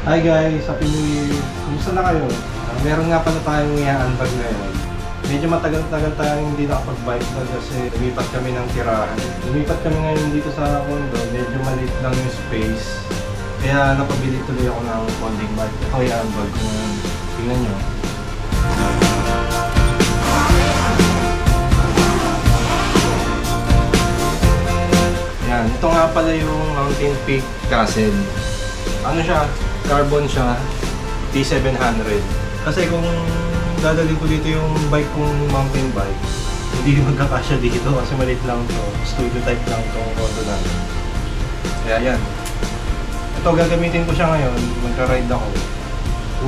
Hi guys, Happy New Year! Kumusta na kayo? Meron nga pala tayong i-unbag ngayon. Medyo matagal-tagal tayong hindi nakapag-bike kasi lumipat kami ng tirahan. Lumipat kami ngayon dito sa condo, medyo maliit lang yung space. Kaya napabili tuloy ako ng folding bike. Ito i-unbag ko ngayon. Tingnan nyo. Yan, ito nga pala yung Mountain Peak Castle. Ano siya? Carbon siya, T700. Kasi kung dadalhin ko dito yung bike kong mountain bike, hindi magkakasya dito kasi maliit lang to. Studio type lang itong auto namin. Kaya yan. Ito gagamitin ko siya ngayon, magka-ride ako.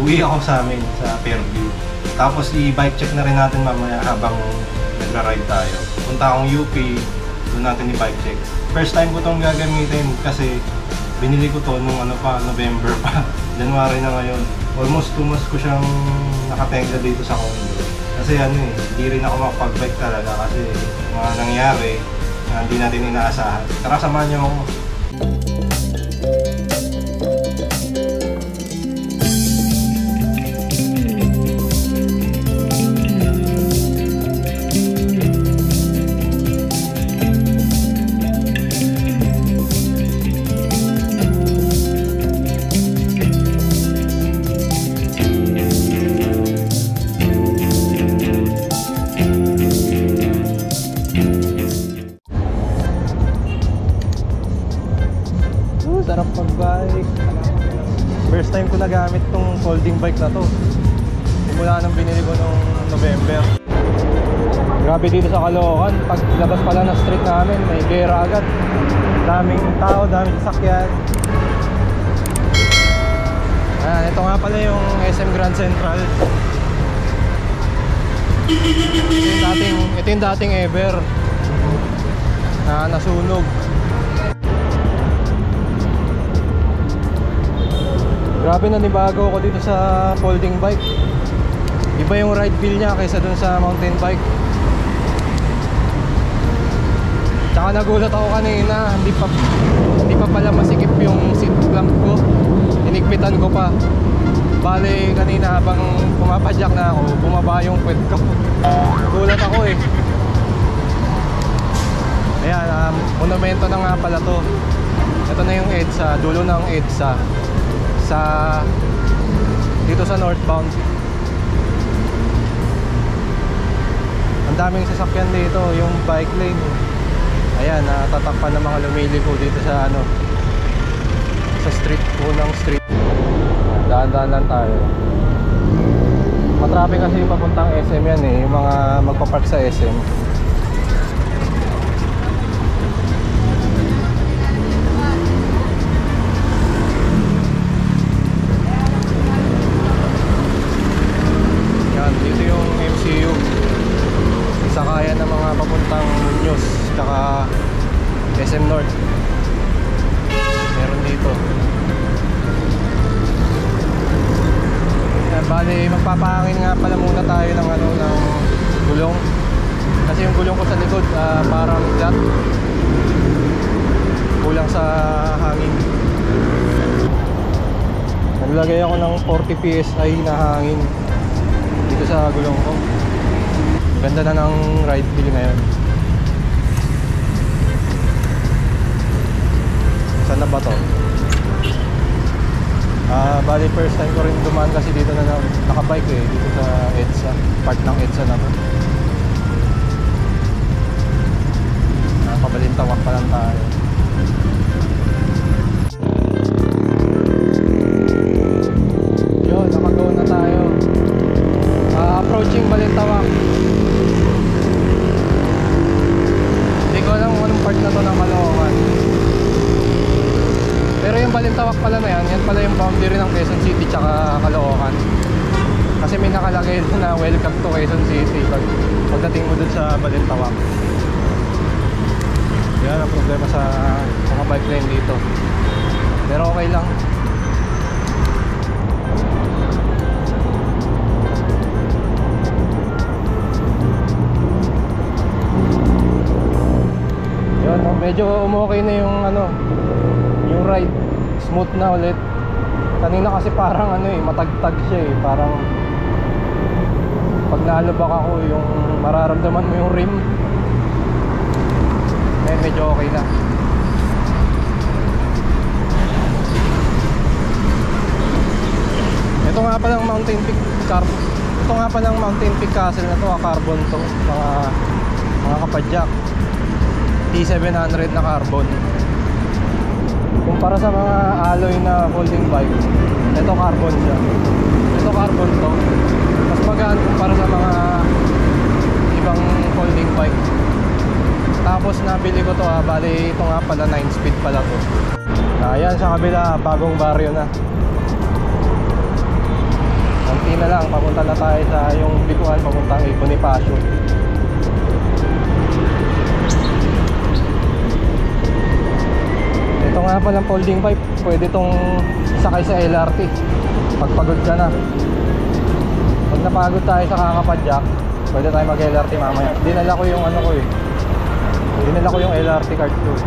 Uwi ako sa amin, sa Fairview. Tapos i-bike check na rin natin mamaya habang nagra-ride tayo. Punta akong UP, doon natin i-bike check. First time ko itong gagamitin kasi binili ko to nung November pa. January na ngayon. Almost 2 months ko siyang nakatenga dito sa condo. Kasi hindi rin ako makapag-bike talaga kasi mga nangyari na hindi natin inaasahan. Tara, samahan niyo ako. Sarap mag-bike. First time ko nagamit tong folding bike na to. Simula nang binili ko nung November. Grabe dito sa Caloocan. Pag labas pala na street namin, may gera agad. Daming tao, daming sasakyan. Ito nga pala yung SM Grand Central. Ito yung dating Ever na nasunog. Grabe, nanibago ako dito sa folding bike. Iba yung ride feel niya kaysa dun sa mountain bike. Tsaka nagulat ako kanina, hindi pa pala masikip yung seat clamp ko. Inigpitan ko pa. Bale kanina habang pumapadyak na ako, bumaba yung puwet ko. Nagulat ako eh. Ayan, monumento na nga pala to. Ito na yung EDSA, dulo ng EDSA. Dito sa northbound. Ang daming sasakyan dito, yung bike lane. Ayan, natatakpan ng mga lumiliko dito sa sa street, unang street. Daan-daan lang tayo. Matraffic kasi yung papuntang SM yan eh, yung mga magpapark sa SM. Dito yung MCU, sakayan ng mga papuntang Muñoz tsaka SM North. Meron dito. Bale, magpapahangin nga pala muna tayo ng ng gulong. Kasi yung gulong ko sa likod parang flat. Kulang sa hangin. Naglagay ako ng 40 PSI na hangin dito sa gulong ko. Ganda na ng ride feel ngayon. Saan na ba to? Bali first time ko rin dumaan kasi dito na nakabike eh, dito sa EDSA. Part ng EDSA na to. Pabalintawak pa lang tayo. Yun, nakagaw na tayo. Approaching Balintawak. Hindi ko alam kung anong part na to ng Caloocan. Pero yung Balintawak pala na yan pala yung boundary ng Quezon City tsaka Caloocan. Kasi may nakalagay doon na welcome to Quezon City pagdating mo dun sa Balintawak. Yan ang problema sa mga bike lane dito. Pero okay lang. Medyo umokay na yung yung ride, smooth na ulit. Kanina kasi parang ano eh, matagtag siya eh. Parang pag nalubak ako, yung mararamdaman mo yung rim. Ngayon medyo okay na. Ito nga palang Mountain Peak Carbon. Ito nga palang Mountain Peak Castle na to, carbon to, mga kapadyak. T700 na carbon. Kumpara sa mga alloy na folding bike, ito carbon siya. Ito carbon to. Mas magaan kumpara sa mga ibang folding bike. Tapos nabili ko to bali ito nga pala 9-speed pala to. Ayan sa kabila, bagong baryo na. Konti na lang, papunta na tayo sa yung Bikuan, papuntang Bonifacio. Ito nga palang folding bike, pwede itong isakay sa LRT pag pagod ka na. Pag napagod tayo sa kakapadyak, pwede tayo mag LRT mamaya. Dinala ko yung ano ko eh, dinala ko yung LRT card ko eh.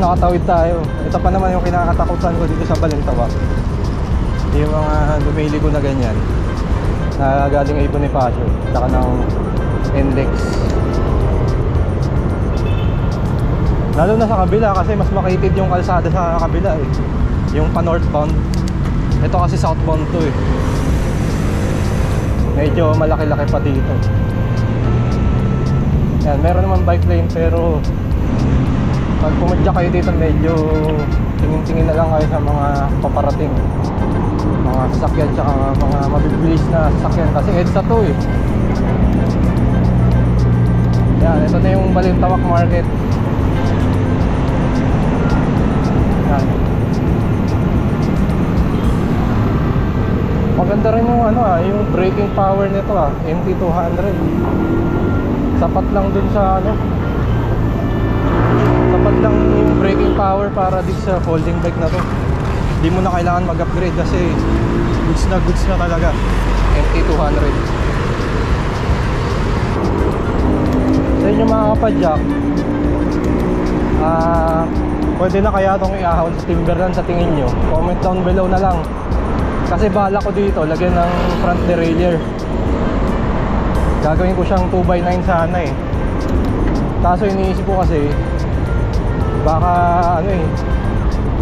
Nakatawid tayo. Ito pa naman yung kinakatakutan ko dito sa Balintawak. Yung mga lumiligo na ganyan na galing ay Bonifacio saka ng Index. Lalo na sa kabila kasi mas makitid yung kalsada sa kabila eh. Yung pa northbound. Ito kasi southbound to eh. Medyo malaki-laki pa dito. Yan, meron naman bike lane pero pag pumadya kayo dito medyo tingin-tingin na lang kayo sa mga paparating, mga sasakyan tsaka mga mabibilis na sasakyan kasi EDSA to eh. Yan, ito na yung Balintawak Market. Yan. Maganda rin yung ano yung braking power nito MT200. Sapat lang dun sa ano, sapat lang yung braking power para dito sa folding bike na to. Hindi mo na kailangan mag-upgrade kasi goods na talaga MT200. Sa inyo mga kapadyak, pwede na kaya itong iahon sa Timberland sa tingin nyo? Comment down below na lang. Kasi bala ko dito lagyan ng front derailleur. Gagawin ko siyang 2x9 sana eh. Kaso iniisip ko kasi baka ano eh,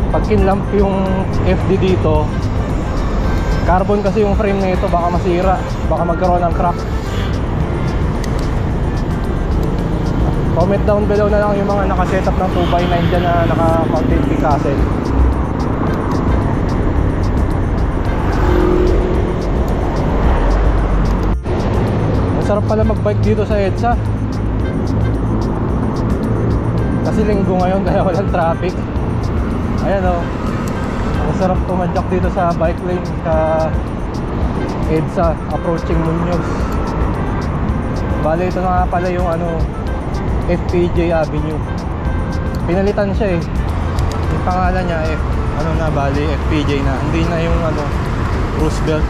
pag kinlamp yung FD dito, carbon kasi yung frame nito, baka masira, baka magkaroon ng crack. Comment down below na lang yung mga nakasetup ng 2x9 dyan na naka-Mountain Peak Castle. Ang sarap pala magbike dito sa EDSA kasi linggo ngayon kaya walang traffic. Ayan o, ang sarap tumadyak dito sa bike lane sa EDSA approaching Muñoz. Bale ito na nga pala yung ano, FPJ Avenue. Pinalitan siya eh, yung pangalan niya ano na, bale FPJ na, hindi na yung ano Roosevelt.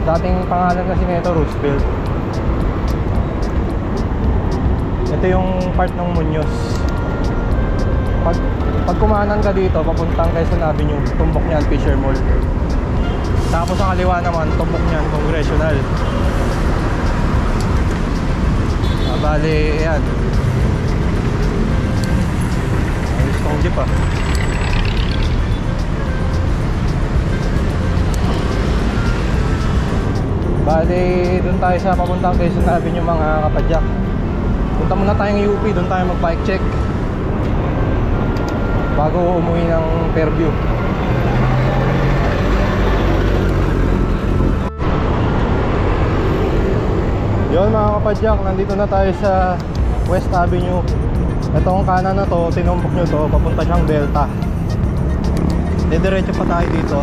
Dating pangalan kasi nito Roosevelt. Ito yung part ng Muñoz. Pag kumanan ka dito, papuntang Quezon Avenue, tumbok niyan Fisher Mall. Tapos sa kaliwa naman, tumbok niyan Congressional. Bali, yan. Ayos tong jeep Bali, dun tayo sa papuntang Quezon Avenue mga kapadyak. Punta muna tayong UP, doon tayo mag-bike check bago umuwi ng Fairview. Yun mga kapadyak, nandito na tayo sa West Avenue. Itong kanan na to, tinumpok nyo to, papunta siyang Delta. Didiretso pa tayo dito.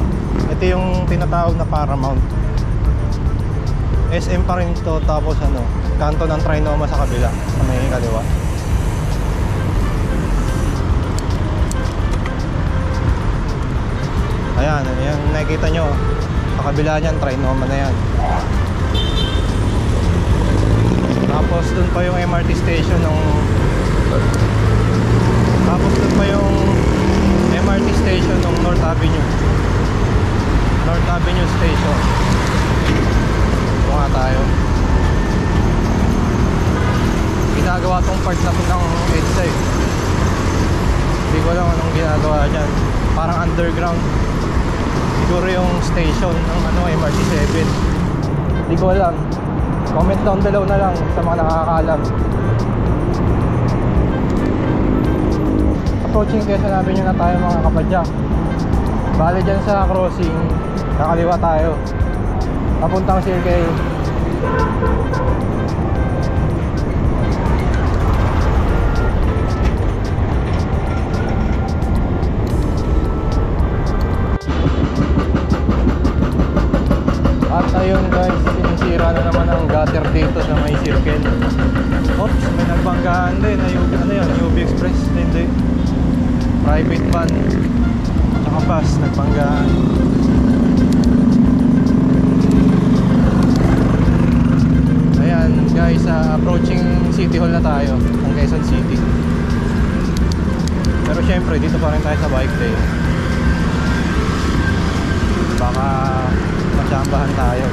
Ito yung tinatawag na Paramount. SM pa rin to, tapos ano, kanto ng Trinoma sa kabila, sa may kaliwa. Ayan, yan nakikita nyo, sa kabila niyan, Trinoma na yan. Tapos dun pa yung MRT station ng North Avenue. North Avenue Station. Ito nga tayo. Ginagawa tong part na to ng EDSA eh. Hindi ko alam anong ginagawa dyan. Parang underground. Siguro yung station ng ano, MRT 7. Hindi ko alam. Comment down below na lang sa mga nakakaalam. Approaching Quezon Avenue na tayo mga kapadyak. Bale dyan sa crossing, kakaliwa tayo papuntang Circle. At ayun guys, sinisira na naman ang gutter dito sa may Circle. Oops, may nagbanggaan din. Ano yun, UB Express. Hindi, private van tsaka bus nagbanggaan. Ayan guys, approaching City Hall na tayo ng Quezon City. Pero syempre dito pa rin tayo sa bike lane. Baka masyambahan tayo.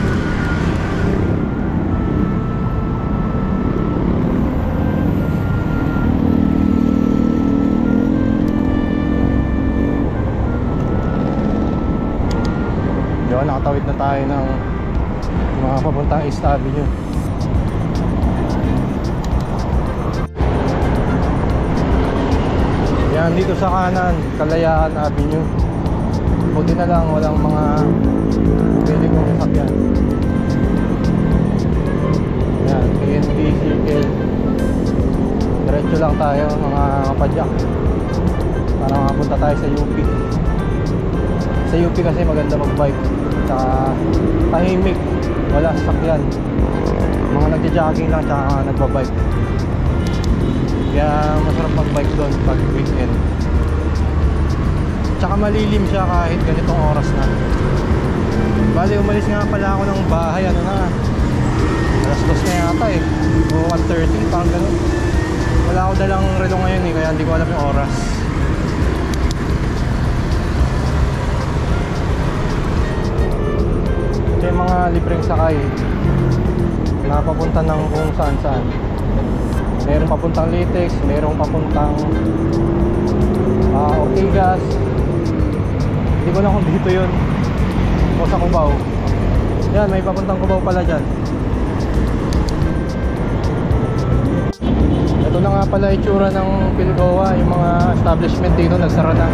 Yun, nakatawid na tayo ng mga papuntang East Avenue. Yan, dito sa kanan, Kalayaan Avenue. Buti na lang walang mga pwede kong sasakyan. Yan, PNP Circle. Diretso lang tayo mga kapadyak para makapunta tayo sa UP. Sa UP kasi maganda mag-bike, tsaka tahimik, wala sasakyan, mga nagja-jogging lang tsaka nagbabike. Kaya masarap mag-bike doon pag weekend. Tsaka malilim siya kahit ganitong oras na. Bali umalis nga pala ako ng bahay, ano na, alas 2 na yata eh, o 1:30, parang gano'n. Wala ako dalang relo ngayon eh, kaya hindi ko alam yung oras. Yung mga libreng sakay na papunta ng kung saan saan. Merong papuntang Litex, merong papuntang Ortigas. Hindi ko na kung dito yun o sa Cubao. Yan, may papuntang Cubao pala dyan. Ito na nga pala itsura ng Pilgoa. Yung mga establishment dito nagsara na.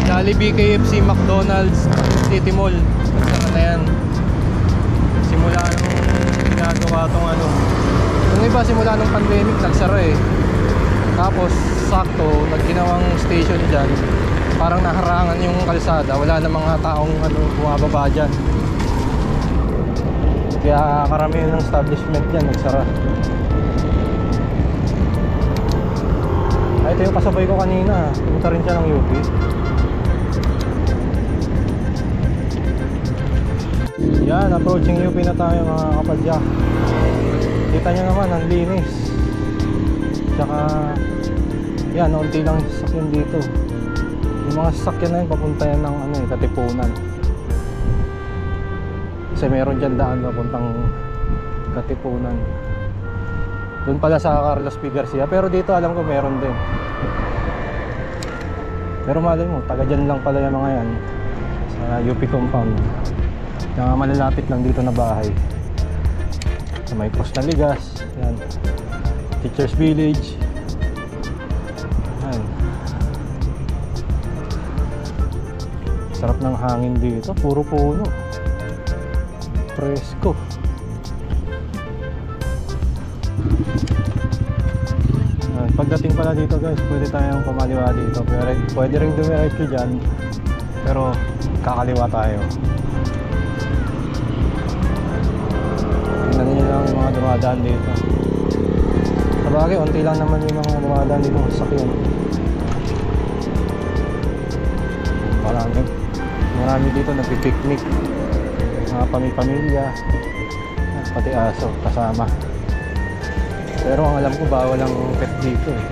Jollibee, KFC, McDonald's, City Mall, nagsara na yan. Simula nung ginagawa tong ano, yung iba simula nung pandemic nagsara eh. Tapos sakto nagginawang station dyan, parang naharangan yung kalsada, wala na mga taong ano, bumababa dyan. Kaya karamihan ng establishment dyan nagsara. Ay, ito yung kasabay ko kanina, pumunta rin siya ng UP. Yan, approaching UP na tayo mga kapadyak. Kita nyo naman, ang linis. Tsaka yan, unti lang yung sasakyan dito. Yung mga sasakyan na yun, papunta yan ng ano, Katipunan. Kasi meron dyan daan papuntang Katipunan. Doon pala sa Carlos P. Garcia. Pero dito alam ko meron din. Pero malay mo, taga dyan lang pala yung mga yan, sa UP compound. Yung malalapit lang dito na bahay. Sa may Cross na Ligas. Yan, Teachers Village. Yan. Sarap ng hangin dito, puro puno, presko. Yan. Pagdating pala dito guys, pwede tayong kumaliwa dito. Pwede rin dumiretso dyan, pero kakaliwa tayo. dumadaan dito. Sabagay, unti lang naman yung mga dumadaan dito sa sakyan. Marami dito nagpipiknik, mga pamilya, pati aso kasama. Pero ang alam ko bawal ang pet dito eh.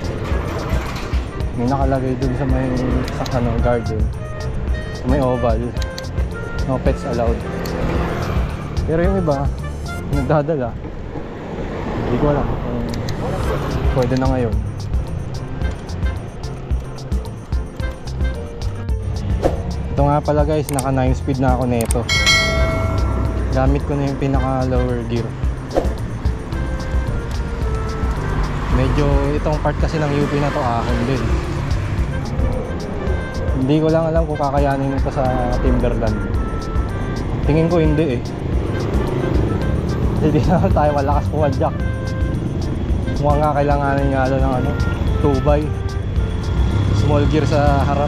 May nakalagay dun sa may garden, sa may oval, no pets allowed. Pero yung iba nagdadala, hindi ko alam kung pwede na ngayon. Ito nga pala guys, naka 9 speed na ako nito. Gamit ko na yung pinaka lower gear. Medyo itong part kasi ng UP na to ahon din. Hindi ko lang alam kung kakayanin ito sa Timberland. Tingin ko hindi eh. Hindi na tayo malakas pumadyak. Mukhang nga kailanganin nga ng 2x. Small gear sa harap.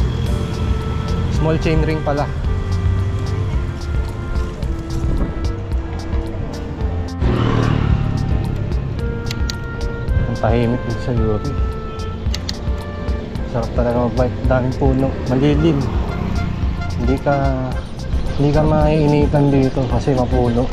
Small chain ring pala. Ang tahimik dito sa UP. Sarap talaga mag-bike. Daming puno, malilim. Hindi ka maiinitan dito kasi mapuno.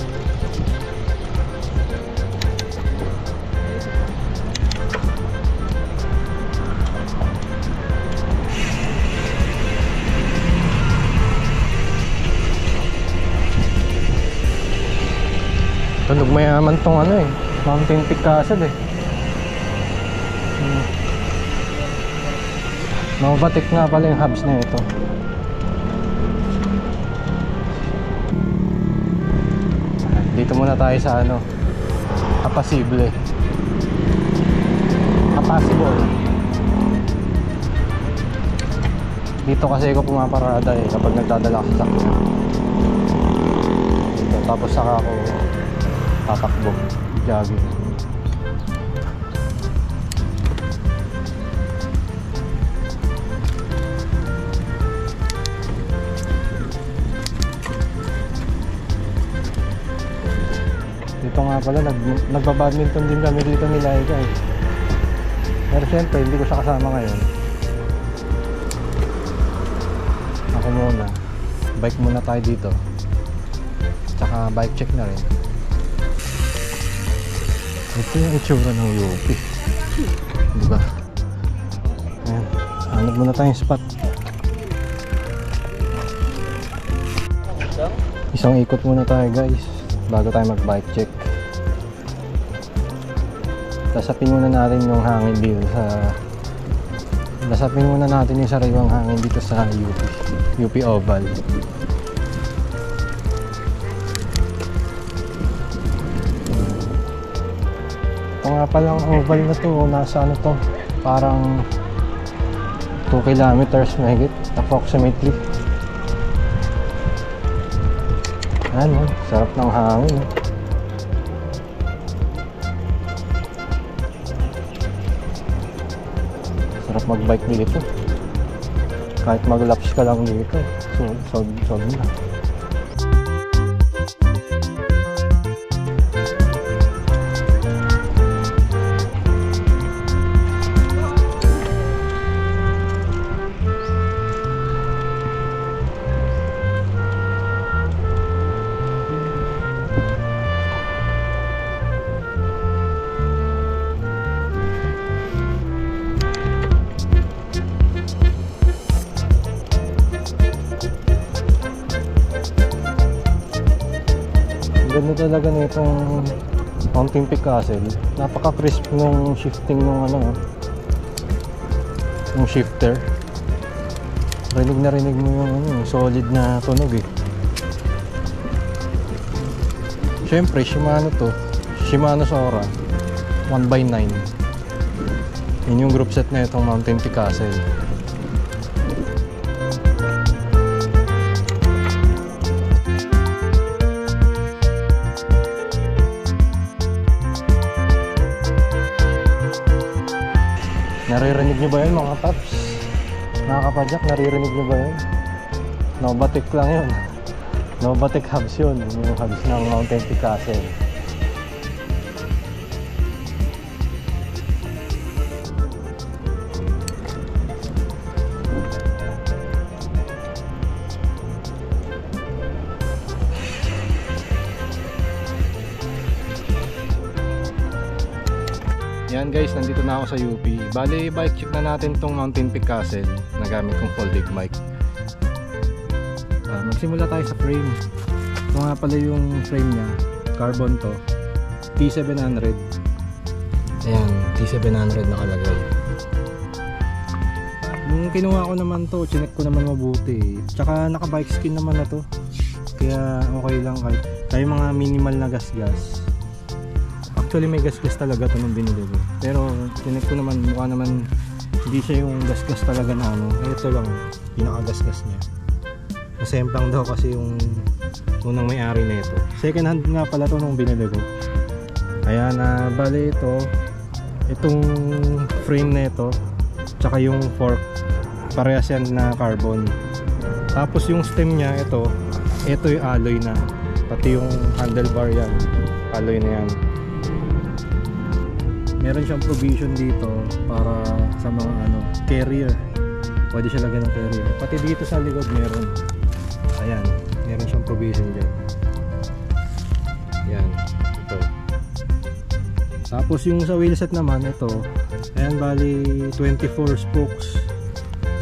Tunog mayaman tong Mountain Peak Castle eh. Mabatik nga pala yung hubs na ito. Dito muna tayo sa Apasible. Dito kasi ako pumaparada kapag nagdadala ako sa sakyan. Dito, tapos saka ako tatakbo, jogging. Dito nga pala nagbabadminton din kami dito ni Laika eh. Pero syempre hindi ko siya kasama ngayon. Ako muna, bike muna tayo dito, tsaka bike check na rin. Ito yung itsura ng UP, diba? Ayan, hanap muna tayong spot. Isang ikot muna tayo guys bago tayo mag bike check. Lasapin muna natin yung hangin dito lasapin muna natin yung sariwang hangin dito sa UP Oval. Ito nga palang oval na to, nasa to, parang 2 kilometers mahigit approximately. Ayan sarap ng hangin sarap mag-bike dito. Kahit mag-laps ka lang dito, so na. Ganda talaga nitong Mountain Peak Castle. Napaka-crisp nung shifting nung yung shifter. Rinig na rinig mo yung solid na tunog eh. Siyempre Shimano to, Shimano Sora 1x9. Yun yung group set na itong Mountain Peak Castle. Naririnig nyo ba yun mga paps? Nakakapadyak, naririnig nyo ba yun? Novatic lang yun. Novatic hubs yun, yung hubs ng Mountain Peak Castle. Yan guys, nandito na ako sa UP. Bali, bike check na natin tong Mountain Peak Castle na gamit kong folding bike. Magsimula tayo sa frame. Ito nga pala yung frame nya, carbon to, T700. Ayan, T700 nakalagay. Nung kinuha ko naman to, chinek ko naman mabuti. Tsaka naka bike skin naman na to, kaya okay lang kahit mga minimal na gasgas. Actually may gasgas talaga to nung binili ko, pero chinek ko naman, mukha naman hindi siya yung gasgas talaga na ano. Ito lang, pinakagasgas niya. Masemplang daw kasi yung unang may-ari na ito. Second hand nga pala to nung binili ko. Kaya na bali itong frame na ito, tsaka yung fork, parehas yan na carbon. Tapos yung stem niya, ito yung alloy na, pati yung handlebar yan, alloy na yan. Meron siyang provision dito para sa mga carrier, pwede siya lagyan ng carrier. Pati dito sa likod meron, ayan, meron siyang provision dyan. Ayan, ito. Tapos yung sa wheelset naman, ito, ayan, bali 24 spokes,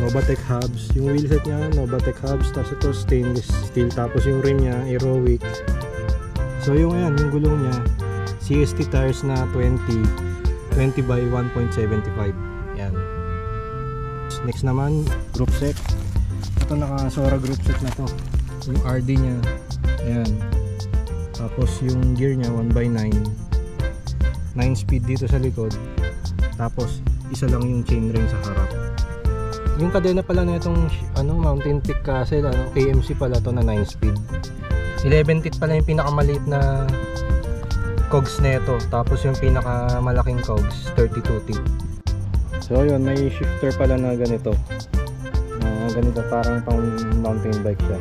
Novatec hubs. Yung wheelset niya, Novatec hubs. Tapos ito stainless steel. Tapos yung rim niya, Aerowick. So yung ayan, yung gulong niya, CST tires na 20 by 1.75. Ayan. Next naman, group set. Ito naka Sora group set na to. Yung RD niya, ayan. Tapos yung gear niya 1x9, 9 speed dito sa likod. Tapos isa lang yung chainring sa harap. Yung kadena pala na itong Mountain Peak Castle, KMC pala to na 9 speed. 11 teeth pala yung pinakamaliit na cogs nito. Tapos yung pinakamalaking cogs 32 teeth. So yun, may shifter pala na ganito. Ganito, parang pang mountain bike siya.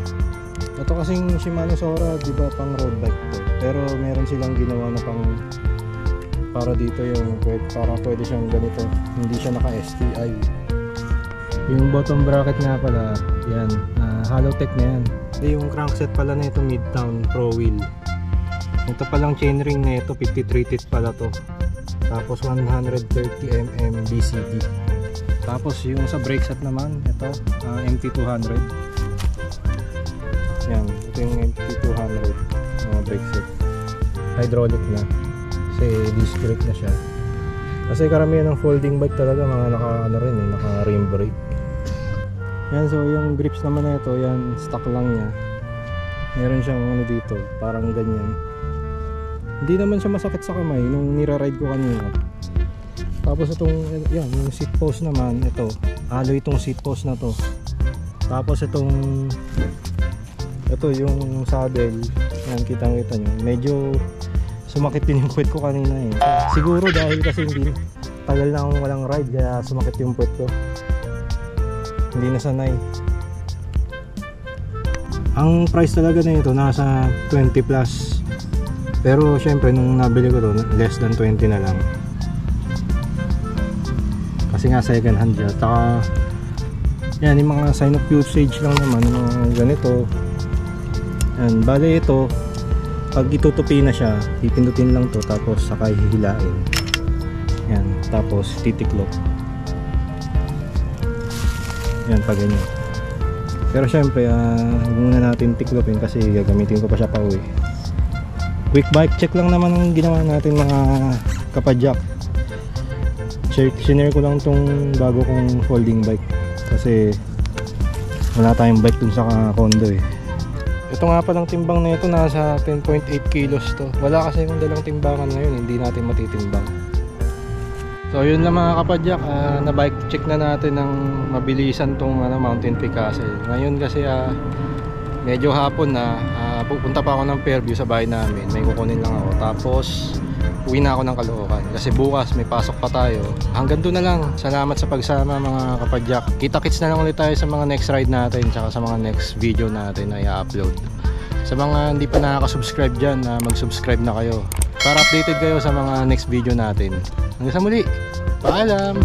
Ito kasing Shimano Sora, di ba, pang road bike to. Pero meron silang ginawa na pang para dito yung pwede siyang ganito. Hindi siya naka STI. Yung bottom bracket nga pala, yan, Halotech na yan. Yung crankset pala na ito, Midtown Pro Wheel. Ito palang chainring na ito, 53 teeth pala to. Tapos 130mm BCD. Tapos yung sa brake set naman, ito, MT200. Yan, ito yung MT200 brake set. Hydraulic na, kasi disc brake na siya. Kasi karamihan ng folding bike talaga mga naka rim brake. Yan, so yung grips naman na ito, yan, stock lang niya. Meron siyang dito, parang ganyan. Hindi naman siya masakit sa kamay nung nira-ride ko kanina. Tapos itong, yan, yung seat post naman, ito, alloy itong seat post na to. Tapos ito yung saddle, yan, kitang-kita nyo. Medyo sumakit din yung puwet ko kanina eh. Siguro dahil kasi hindi, tagal na akong walang ride, kaya sumakit yung puwet ko. Hindi na sanay. Ang price talaga na ito nasa 20 plus. Pero syempre nung nabili ko to, less than 20 na lang. Kasi nga second hand siya. Taka, yan, yung mga sign of usage lang naman, mga ganito. Yan, bale ito, pag itutupi na siya, pipindutin lang to, tapos saka hihilain. Yan, tapos titiklop. Yan, pag ganyan. Pero syempre, muna natin tiklopin kasi gagamitin ko pa siya pa uwi. Quick bike check lang naman ang ginawa natin mga kapadyak. Sinare ko lang tong bago kong folding bike kasi wala tayong bike dun sa condo eh. Ito nga palang timbang na ito, nasa 10.8 kilos to. Wala kasi yung dalang timbangan ngayon, hindi natin matitimbang. So yun lang mga kapadyak, na bike check na natin ng mabilisan tong Mountain Peak Castle. Ngayon kasi medyo hapon na, pupunta pa ako ng Fairview sa bahay namin, may kukunin lang ako. Tapos uwi na ako ng Caloocan kasi bukas may pasok pa tayo. Hanggang doon na lang, salamat sa pagsama mga kapadyak. Kita-kits na lang ulit tayo sa mga next ride natin, tsaka sa mga next video natin na i-upload. Sa mga hindi pa nakaka-subscribe dyan, mag-subscribe na kayo para updated kayo sa mga next video natin. Hanggang sa muli, paalam!